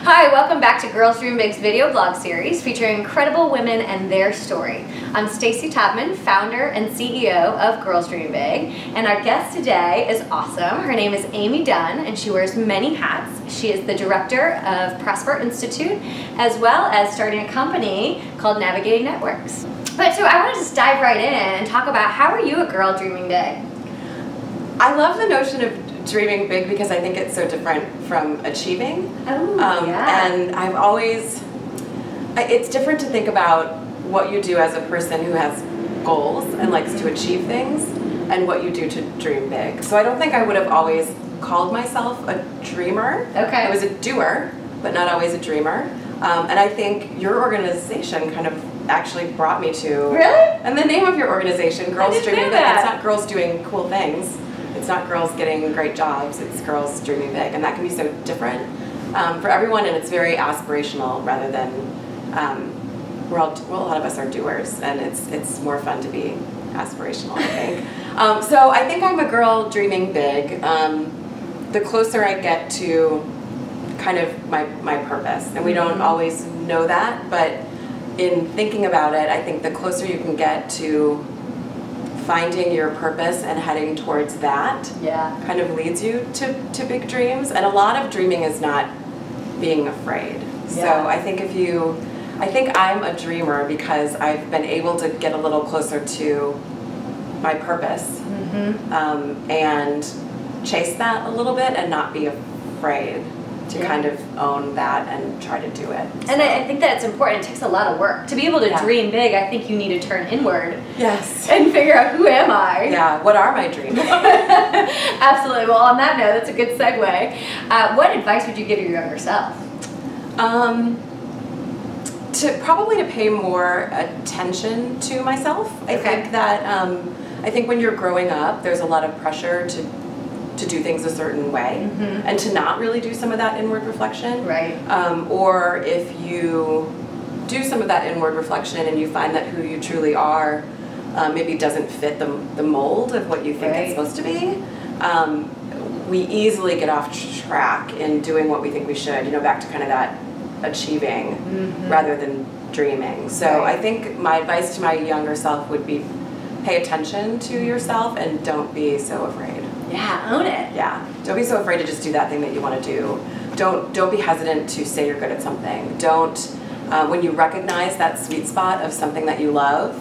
Hi, welcome back to Girls Dream Big's video blog series featuring incredible women and their story. I'm Stacy Taubman, founder and CEO of Girls Dream Big, and our guest today is awesome. Her name is Aimee Dunne, and she wears many hats. She is the director of Prosper Institute, as well as starting a company called Navigating Networks. But so I want to just dive right in and talk about, how are you a girl dreaming big? I love the notion of dreaming big because I think it's so different from achieving. Oh, yeah. And I've always, it's different to think about what you do as a person who has goals and likes to achieve things and what you do to dream big. So I don't think I would have always called myself a dreamer. Okay. I was a doer, but not always a dreamer. And I think your organization kind of actually brought me to... Really? And the name of your organization, Girls Dreaming Big, it's not girls doing cool things. It's not girls getting great jobs, it's girls dreaming big, and that can be so different for everyone, and it's very aspirational rather than, a lot of us are doers, and it's more fun to be aspirational, I think. So I think I'm a girl dreaming big. The closer I get to kind of my purpose, and we don't always know that, but in thinking about it, I think the closer you can get to finding your purpose and heading towards that kind of leads you to big dreams. And a lot of dreaming is not being afraid. So I think I think I'm a dreamer because I've been able to get a little closer to my purpose and chase that a little bit and not be afraid to kind of own that and try to do it. And I think that's important. It takes a lot of work. To be able to dream big, I think you need to turn inward. Yes. And figure out, who am I? Yeah, what are my dreams? Absolutely. Well, on that note, that's a good segue. What advice would you give your younger self? Probably to pay more attention to myself. I think that I think when you're growing up, there's a lot of pressure to do things a certain way and to not really do some of that inward reflection. Right. Or if you do some of that inward reflection and you find that who you truly are maybe doesn't fit the mold of what you think it's supposed to be, we easily get off track in doing what we think we should, back to kind of that achieving rather than dreaming. So I think my advice to my younger self would be, pay attention to yourself and don't be so afraid. Yeah, own it. Yeah, don't be so afraid to just do that thing that you want to do. Don't be hesitant to say you're good at something. Don't, when you recognize that sweet spot of something that you love,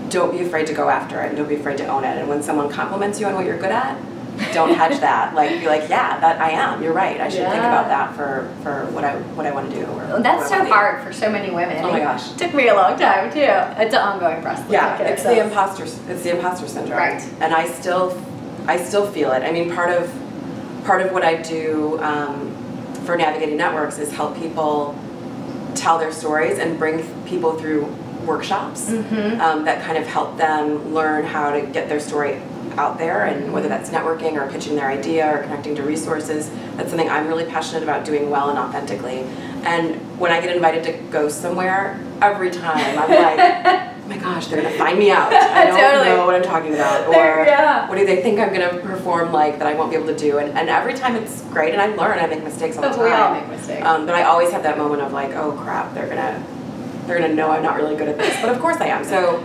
don't be afraid to go after it and don't be afraid to own it. And when someone compliments you on what you're good at, don't hedge that. Like, be like, yeah, that I am. You're right. I should think about that for what I want to do. Or that's so hard for so many women. Oh my gosh, it took me a long time too. It's an ongoing process. Yeah, it's the imposter syndrome. Right. And I still feel it. I mean, part of what I do for Navigating Networks is help people tell their stories and bring people through workshops that kind of help them learn how to get their story out there, and whether that's networking or pitching their idea or connecting to resources. That's something I'm really passionate about doing well and authentically. And when I get invited to go somewhere, every time I'm like, oh my gosh, they're gonna find me out. I don't know what I'm talking about, or what do they think I'm gonna perform like that I won't be able to do. And every time it's great, and I learn, I make mistakes all the time. We all make mistakes. But I always have that moment of like, oh crap, they're gonna know I'm not really good at this. But of course I am. So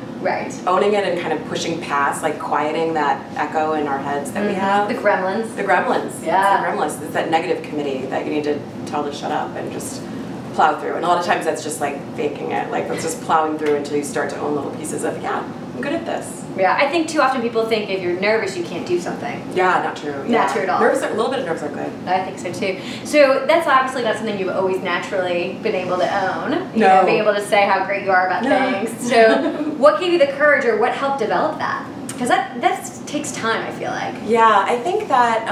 owning it and kind of pushing past, like quieting that echo in our heads that we have. The gremlins. The gremlins. Yeah. It's the gremlins. It's that negative committee that you need to tell to shut up and just plow through. And a lot of times that's just like faking it. Like that's just plowing through until you start to own little pieces of, yeah, I'm good at this. Yeah, I think too often people think if you're nervous you can't do something. Yeah, not true. Not true at all. A little bit of nerves are good. I think so too. So that's obviously not something you've always naturally been able to own. You know, being able to say how great you are about things. So what gave you the courage, or what helped develop that? Because that takes time, I feel like. Yeah, I think that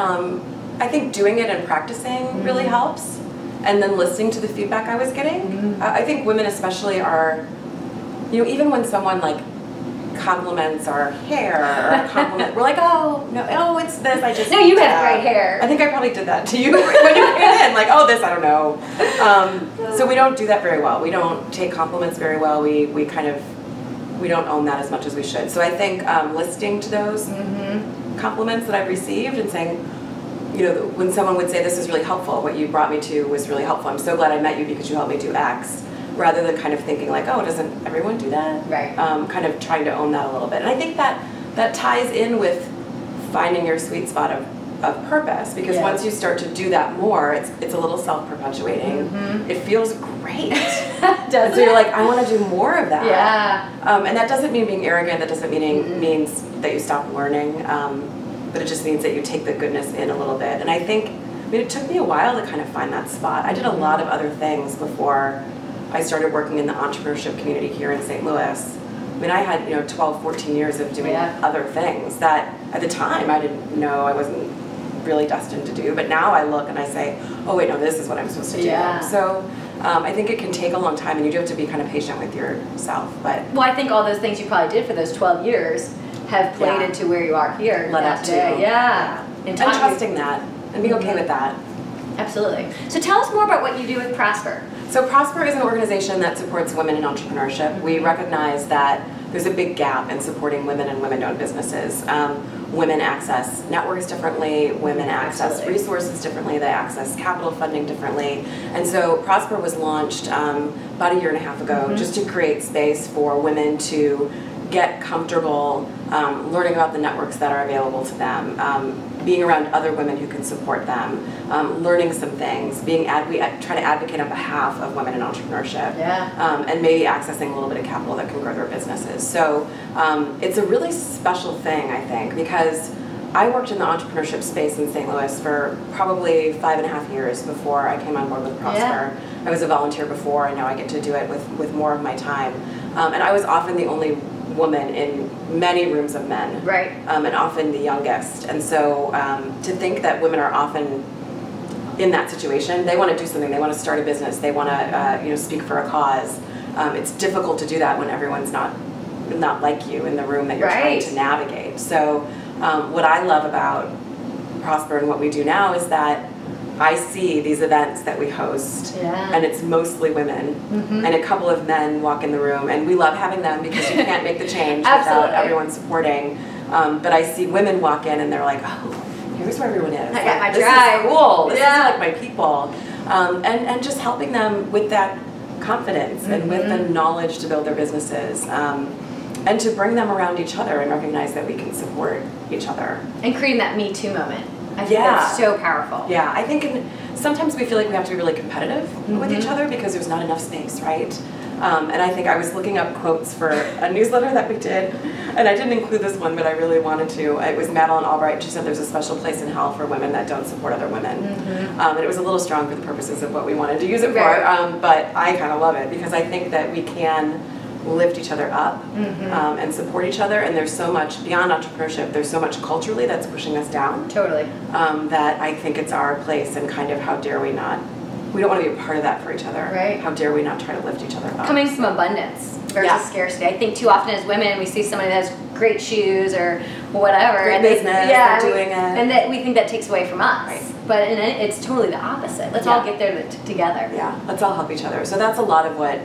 I think doing it and practicing really helps, and then listening to the feedback I was getting. I think women especially are, even when someone like compliments our hair or compliment, we're like, oh no, it's this. I just you have great hair. I think I probably did that to you when you came in. Like, oh, this I don't know. So we don't do that very well. We don't take compliments very well. We don't own that as much as we should. So I think listening to those compliments that I've received and saying, you know, when someone would say, this is really helpful, what you brought me to was really helpful, I'm so glad I met you because you helped me do X, rather than kind of thinking like, oh, doesn't everyone do that? Right. Kind of trying to own that a little bit. And I think that ties in with finding your sweet spot of purpose, because once you start to do that more, it's a little self-perpetuating. It feels great. So you're like, I want to do more of that. Yeah. And that doesn't mean being arrogant, that doesn't means that you stop learning, but it just means that you take the goodness in a little bit. And I think, I mean, it took me a while to kind of find that spot. I did a lot of other things before I started working in the entrepreneurship community here in St. Louis. I mean, I had, you know, 12, 14 years of doing other things that at the time I didn't know I wasn't really destined to do, but now I look and I say, oh wait, no, this is what I'm supposed to do. So I think it can take a long time, and you do have to be kind of patient with yourself. But well, I think all those things you probably did for those 12 years have played into where you are here. Led up to. And trusting that and being okay with that. Absolutely. So tell us more about what you do with Prosper. So Prosper is an organization that supports women in entrepreneurship. We recognize that there's a big gap in supporting women and women-owned businesses. Women access networks differently, women access resources differently, they access capital funding differently. And so Prosper was launched about a year and a half ago just to create space for women to get comfortable learning about the networks that are available to them, being around other women who can support them, learning some things, we try to advocate on behalf of women in entrepreneurship, and maybe accessing a little bit of capital that can grow their businesses. So it's a really special thing, I think, because I worked in the entrepreneurship space in St. Louis for probably 5.5 years before I came on board with Prosper. I was a volunteer before, and now I get to do it with more of my time. And I was often the only woman in many rooms of men, and often the youngest. And so to think that women are often in that situation, they want to do something, they want to start a business, they want to speak for a cause. It's difficult to do that when everyone's not like you in the room that you're trying to navigate. So what I love about Prosper and what we do now is that I see these events that we host, and it's mostly women, and a couple of men walk in the room, and we love having them because you can't make the change without everyone supporting. But I see women walk in, and they're like, oh, here's where everyone is. I got my this tribe. Is cool. This is like my people. And just helping them with that confidence and with the knowledge to build their businesses. And to bring them around each other and recognize that we can support each other. And creating that Me Too moment. I think that's so powerful. Yeah, I think sometimes we feel like we have to be really competitive with each other because there's not enough space, right? And I think I was looking up quotes for a newsletter that we did, and I didn't include this one, but I really wanted to. It was Madeline Albright. She said there's a special place in hell for women that don't support other women. And it was a little strong for the purposes of what we wanted to use it for, but I kind of love it because I think that we can lift each other up and support each other, and there's so much beyond entrepreneurship, there's so much culturally that's pushing us down that I think it's our place, and kind of how dare we not, we don't want to be a part of that for each other, how dare we not try to lift each other up. Coming from abundance versus scarcity. I think too often as women we see somebody that has great shoes or whatever, great business, they're doing it, and that we think that takes away from us. But it's totally the opposite. Let's all get there together. Yeah, let's all help each other. So that's a lot of what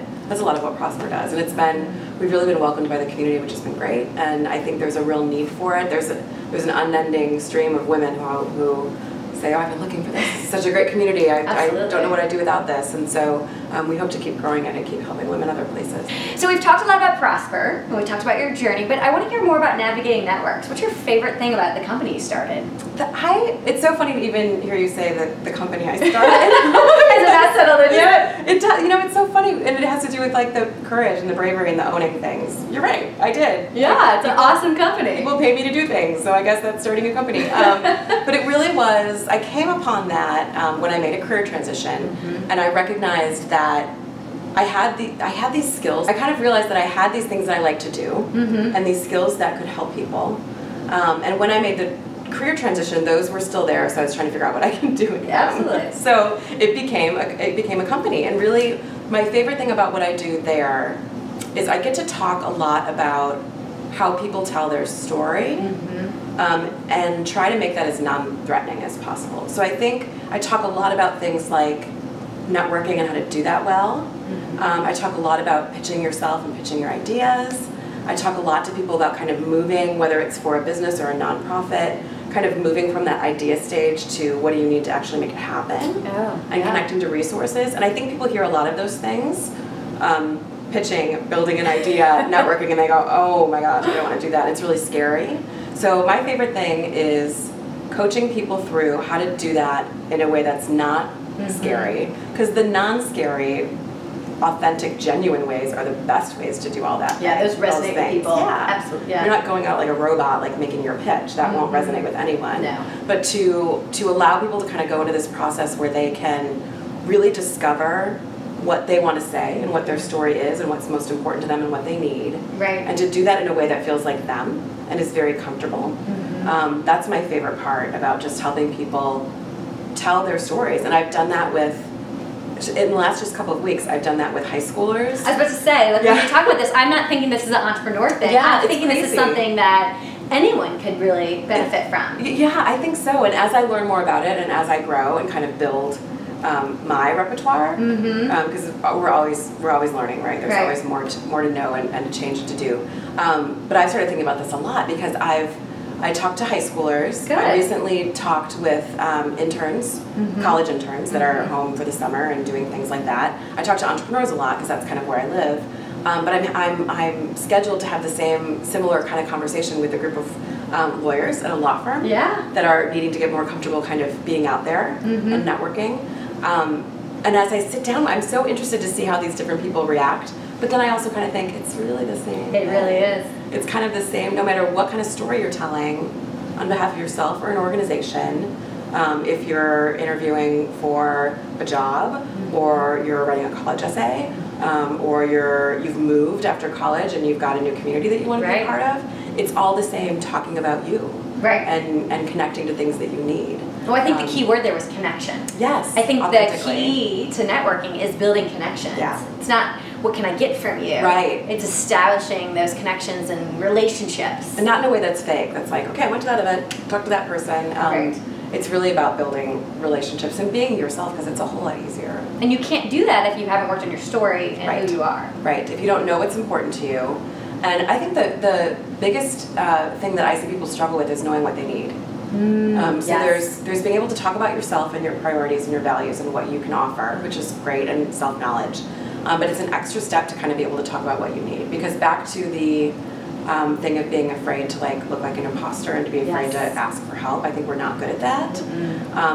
Prosper does, and we've really been welcomed by the community, which has been great. And I think there's a real need for it. There's an unending stream of women who say, oh, I've been looking for this. It's such a great community. I don't know what I'd do without this. And so we hope to keep growing it and keep helping women other places. So we've talked a lot about Prosper, and we talked about your journey, but I want to hear more about navigating networks. What's your favorite thing about the company you started? It's so funny to even hear you say that the company I started. Hasn't that settled in yet? It does. You know, it's so funny, and it has to do with like the courage and the bravery and the owning things. You're right, I did. Yeah, it's an awesome company. People pay me to do things, so I guess that's starting a company. But it really was, I came upon that when I made a career transition, and I recognized that I had these skills. I kind of realized that I had these things that I like to do, and these skills that could help people. And when I made the career transition, those were still there, so I was trying to figure out what I can do with them. Absolutely. So it became a company, and really my favorite thing about what I do there is I get to talk a lot about how people tell their story, and try to make that as non-threatening as possible. So I think I talk a lot about things like networking and how to do that well. I talk a lot about pitching yourself and pitching your ideas. I talk a lot to people about kind of moving, whether it's for a business or a nonprofit, kind of moving from that idea stage to what do you need to actually make it happen, and connecting to resources. And I think people hear a lot of those things, pitching, building an idea, networking, and they go, oh my gosh, I don't want to do that. It's really scary. So my favorite thing is coaching people through how to do that in a way that's not scary, because the non-scary, authentic, genuine ways are the best ways to do all that. Yeah, those resonate with people. Yeah, absolutely. Yeah. You're not going out like a robot, like making your pitch. That won't resonate with anyone. No. But to allow people to kind of go into this process where they can really discover what they want to say and what their story is and what's most important to them and what they need. Right. And to do that in a way that feels like them and is very comfortable. That's my favorite part about just helping people tell their stories. And I've done that with, in the last just couple of weeks, I've done that with high schoolers. I was about to say, like, when you talk about this, I'm not thinking this is an entrepreneur thing. Yeah, I'm thinking this is something that anyone could really benefit from. Yeah, I think so. And as I learn more about it and as I grow and kind of build my repertoire, because we're always learning, right? There's always more to know and to change and to do. But I've started thinking about this a lot because I talk to high schoolers. Good. I recently talked with interns, college interns that are home for the summer and doing things like that. I talk to entrepreneurs a lot because that's kind of where I live. But I'm scheduled to have the similar kind of conversation with a group of lawyers at a law firm that are needing to get more comfortable kind of being out there and networking. And as I sit down, I'm so interested to see how these different people react. But then I also kind of think it's really the same. It really is. It's kind of the same no matter what kind of story you're telling on behalf of yourself or an organization. If you're interviewing for a job, or you're writing a college essay, or you've moved after college and you've got a new community that you want to be a part of, it's all the same talking about you. Right. And connecting to things that you need. Well, I think the key word there was connection. Yes. I think the key to networking is building connections. Yeah. It's not what can I get from you. Right. It's establishing those connections and relationships. And not in a way that's fake. That's like, okay, I went to that event, talked to that person. Right. It's really about building relationships and being yourself because it's a whole lot easier. And you can't do that if you haven't worked on your story and who you are. Right. If you don't know what's important to you. And I think the biggest thing that I see people struggle with is knowing what they need. So there's being able to talk about yourself and your priorities and your values and what you can offer, which is great, and self-knowledge. But it's an extra step to kind of be able to talk about what you need. Because back to the thing of being afraid to like look like an imposter and to be afraid to ask for help, I think we're not good at that.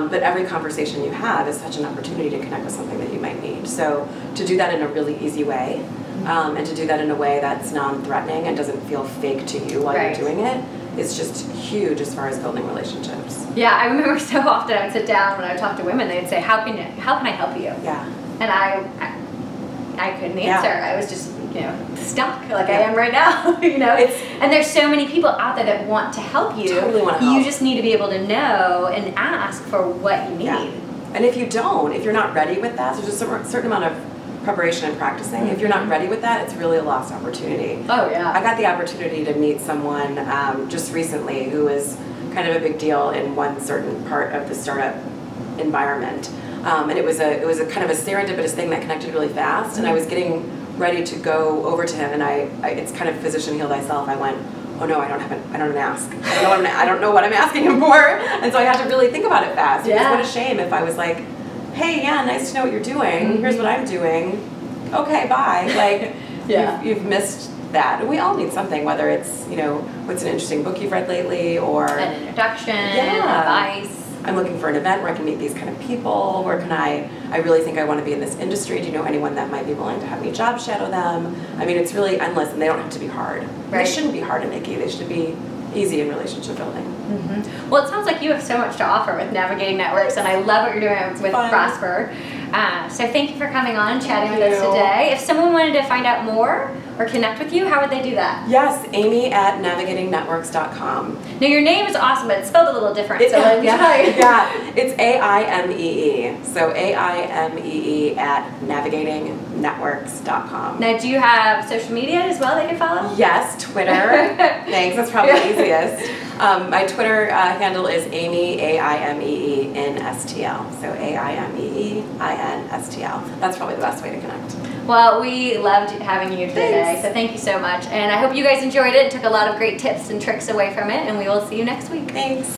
But every conversation you have is such an opportunity to connect with something that you might need. So to do that in a really easy way, and to do that in a way that's non-threatening and doesn't feel fake to you while you're doing it, is just huge as far as building relationships. Yeah, I remember so often I would sit down when I would talk to women, they'd say, how can I help you? Yeah. And I couldn't answer. I was just, stuck like I am right now, and there's so many people out there that want to help you. Totally want to help. You just need to be able to know and ask for what you need. Yeah. And if you're not ready with that, there's just a certain amount of preparation and practicing. If you're not ready with that, it's really a lost opportunity. Oh yeah. I got the opportunity to meet someone just recently who was kind of a big deal in one certain part of the startup environment, and it was a kind of a serendipitous thing that connected really fast. And I was getting ready to go over to him, and it's kind of physician heal thyself. I went, oh no, I don't ask. I don't know what I'm asking him for, and so I had to really think about it fast. Because what a shame if I was like, hey, yeah, nice to know what you're doing. Here's what I'm doing. Okay, bye. Like, you've missed that. And we all need something, whether it's, what's an interesting book you've read lately, or an introduction, advice. I'm looking for an event where I can meet these kind of people. Where can I really think I want to be in this industry. Do you know anyone that might be willing to have me job shadow them? I mean, it's really endless, and they don't have to be hard. Right. They shouldn't be hard to Nikki. They should be easy in relationship building. Well, it sounds like you have so much to offer with navigating networks, and I love what you're doing with Prosper. So thank you for coming on and chatting with us today. If someone wanted to find out more or connect with you, how would they do that? Yes, Aimee at navigatingnetworks.com. Now your name is awesome, but it's spelled a little different. So it's AIMEE. So AIMEE at navigatingnetworks.com. Now, do you have social media as well they can follow? Yes, Twitter. Thanks, that's probably the easiest. My Twitter handle is Aimee, AIMEEINSTL. So AIMEEINSTL. That's probably the best way to connect. Well, we loved having you today, so thank you so much. And I hope you guys enjoyed it and took a lot of great tips and tricks away from it, and we will see you next week. Thanks.